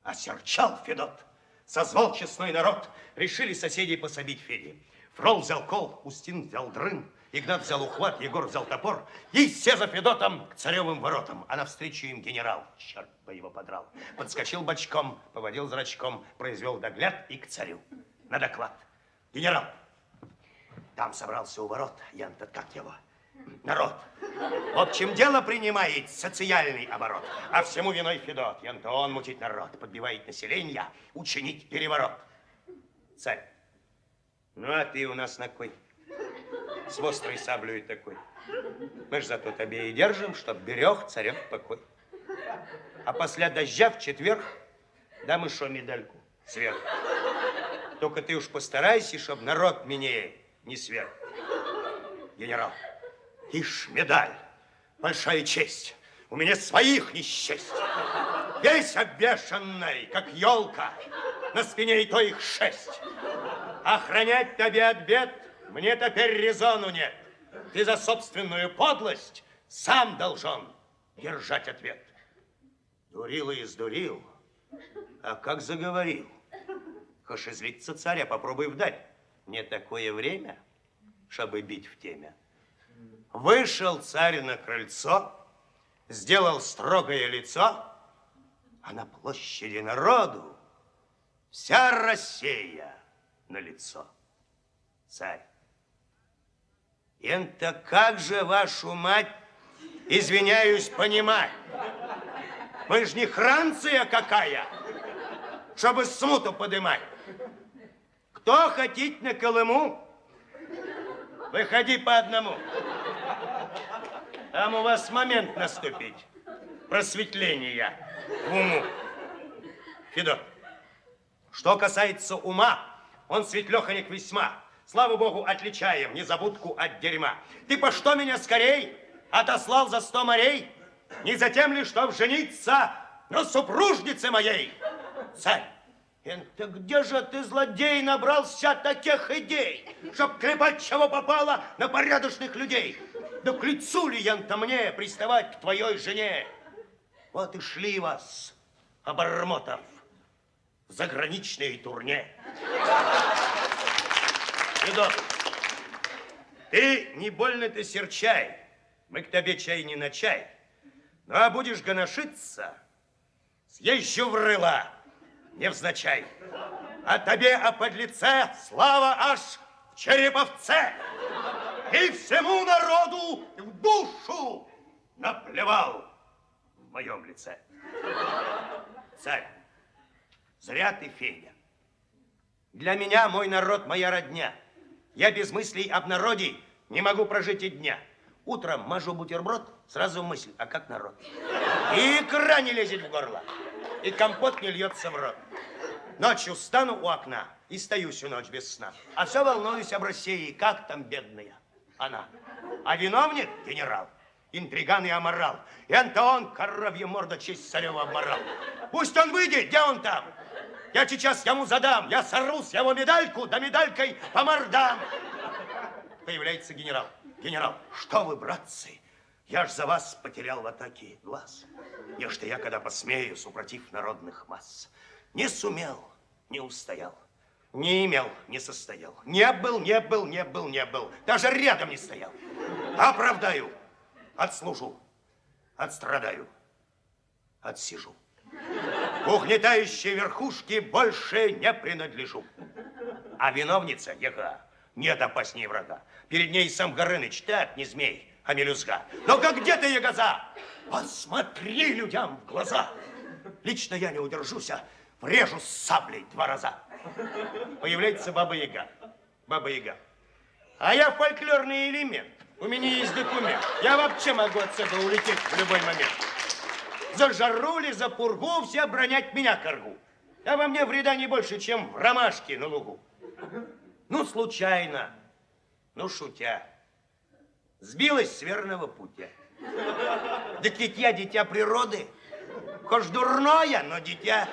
Осерчал Федот, Созвал честной народ. Решили соседей пособить Феде. Фрол взял кол, Устин взял дрын, Игнат взял ухват, Егор взял топор. И все за Федотом к царевым воротам. А навстречу им генерал, черт бы его подрал. Подскочил бочком, поводил зрачком, произвел догляд и к царю. На доклад. Генерал, там собрался у ворот, Ян-то как его, народ. В общем, дело принимает социальный оборот. А всему виной Федот. Ян-то он мутить народ, подбивает население, учинить переворот. Царь, ну а ты у нас на кой? С острой саблей такой. Мы ж зато тебе и держим, чтоб берег царев покой. А после дождя в четверг дам еще медальку сверху. Только ты уж постарайся, чтоб народ мне не сверх. Генерал, ишь, медаль, большая честь. У меня своих не счесть. Весь обвешанный, как елка, на спине и то их 6. Охранять тебе от бед мне теперь резону нет. Ты за собственную подлость сам должен держать ответ. Дурил и издурил, а как заговорил. Хошь излиться царя, попробуй вдаль. Не такое время, чтобы бить в теме. Вышел царь на крыльцо, сделал строгое лицо, а на площади народу вся Россия на лицо. Царь, это как же вашу мать, извиняюсь, понимать? Мы ж не Франция какая, чтобы смуту подымать. Кто хотит на Колыму, выходи по одному. Там у вас момент наступить. Просветления в уму. Федот, что касается ума, он светлеханик весьма. Слава богу, отличаем незабудку от дерьма. Ты по что меня скорей отослал за 100 морей? Не за тем ли, чтоб жениться на супружнице моей? Царь, это где же ты, злодей, набрался таких идей, чтоб клепать чего попало на порядочных людей? Да к лицу ли, ян-то мне, приставать к твоей жене? Вот и шли вас, обормотов, в заграничные турне. Федот, ты не больно-то серчай, мы к тебе чай не на чай. Ну, а будешь гоношиться, съезжу в рыла, невзначай. А тебе, о подлеце, слава аж в Череповце. И всему народу в душу наплевал в моем лице. Царь, зря ты, Федя. Для меня мой народ моя родня. Я без мыслей об народе не могу прожить и дня. Утром мажу бутерброд, сразу мысль, а как народ? И икра не лезет в горло, и компот не льется в рот. Ночью встану у окна и стою всю ночь без сна. А все волнуюсь об России, как там бедная она. А виновник – генерал, интриган и аморал. И Антон, коровья морда, честь царева обморал. Пусть он выйдет, где он там? Я сейчас ему задам, я сорву с его медальку, да медалькой по мордам. Появляется генерал. Генерал, что вы, братцы, я ж за вас потерял в атаке глаз. Ежто я, когда посмею, супротив народных масс, не сумел, не устоял, не имел, не состоял, не был, даже рядом не стоял. Оправдаю, отслужу, отстрадаю, отсижу. Угнетающей верхушке больше не принадлежу. А виновница, ега, нет опаснее врага. Перед ней сам Горыныч, так, не змей, а мелюзга. Ну-ка, где ты, ягоза? Посмотри людям в глаза. Лично я не удержусь, врежу с саблей 2 раза. Появляется Баба-Яга. Баба-Яга. А я фольклорный элемент. У меня есть документ. Я вообще могу отсюда улететь в любой момент. За жару ли, за пургу все бронять меня коргу. А во мне вреда не больше, чем в ромашке на лугу. Ну, случайно, ну, шутя, сбилась с верного путя. Так ведь я дитя природы, хоть дурное, но дитя.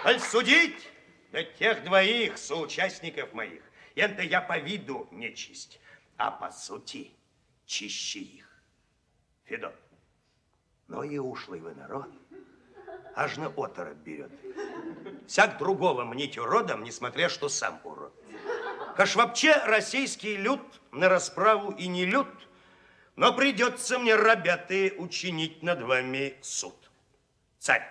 Аль судить, да тех 2 соучастников моих, это я по виду нечисть, а по сути чище их. Федот, ну и ушлый вы народ. аж на оторопь берет. Всяк другого мнить уродом, несмотря что сам урод. Каш вообще российский люд на расправу и не люд, но придется мне, ребята, учинить над вами суд. Царь,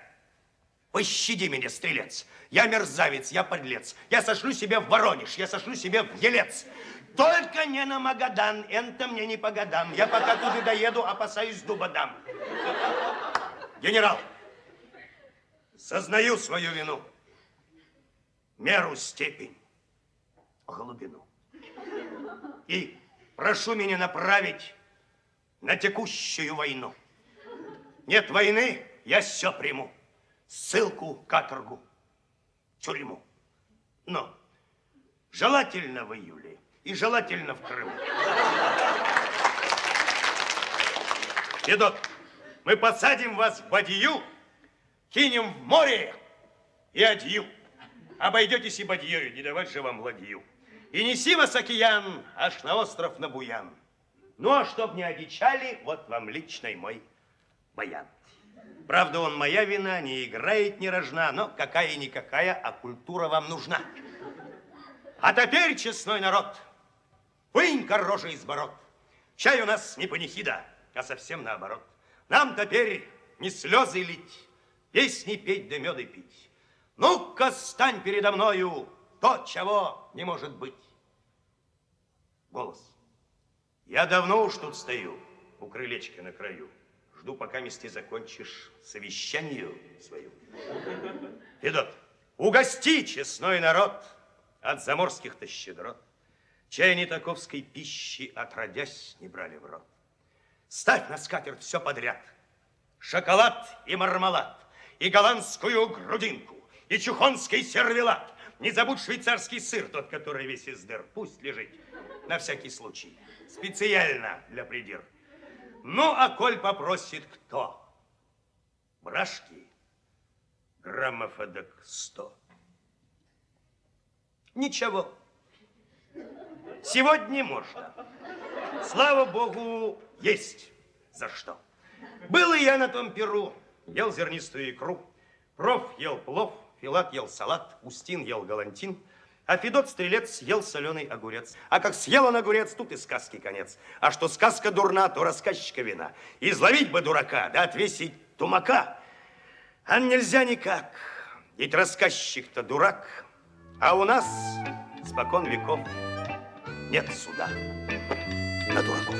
пощади меня, стрелец. Я мерзавец, я подлец. Я сошлю себя в Воронеж, я сошлю себя в Елец. Только не на Магадан, это мне не по годам. Я пока туда доеду, опасаюсь дуба дам. Генерал, сознаю свою вину, меру, степень, глубину. И прошу меня направить на текущую войну. Нет войны, я все приму. Ссылку, каторгу, тюрьму. Но желательно в июле и желательно в Крыму. Федот, мы посадим вас в бадью, кинем в море и адью. Обойдетесь и бадьёю, не давать же вам ладью. И неси вас, океан, аж на остров на Буян. Ну, а чтоб не одичали, вот вам личный мой баян. Правда, он моя вина, не играет, не рожна, но какая-никакая, а культура вам нужна. А теперь, честной народ, вынь-ка рожи из бород. Чай у нас не панихида, а совсем наоборот. Нам теперь не слезы лить, песни петь да меды пить. Ну-ка, стань передо мною, то, чего не может быть. Голос. Я давно уж тут стою, у крылечка на краю. Жду, пока вместе закончишь совещанию свою. Федот, угости, честной народ, от заморских-то щедрот. Чай не таковской пищи, отродясь, не брали в рот. Ставь на скатерть все подряд. Шоколад и мармелад, и голландскую грудинку, и чухонский сервелат. Не забудь швейцарский сыр, тот, который весь из дыр. Пусть лежит на всякий случай. Специально для придир. Ну, а коль попросит кто? Брашки, граммов эдак 100. Ничего. Сегодня можно. Слава Богу, есть за что. Был и я на том перу. Ел зернистую икру. Проф ел плов, Филат ел салат, Устин ел галантин, а Федот Стрелец ел соленый огурец. А как съел он огурец, тут и сказки конец. А что сказка дурна, то рассказчика вина. Изловить бы дурака, да отвесить тумака. А нельзя никак, ведь рассказчик-то дурак. А у нас спокон веков нет суда на дураков.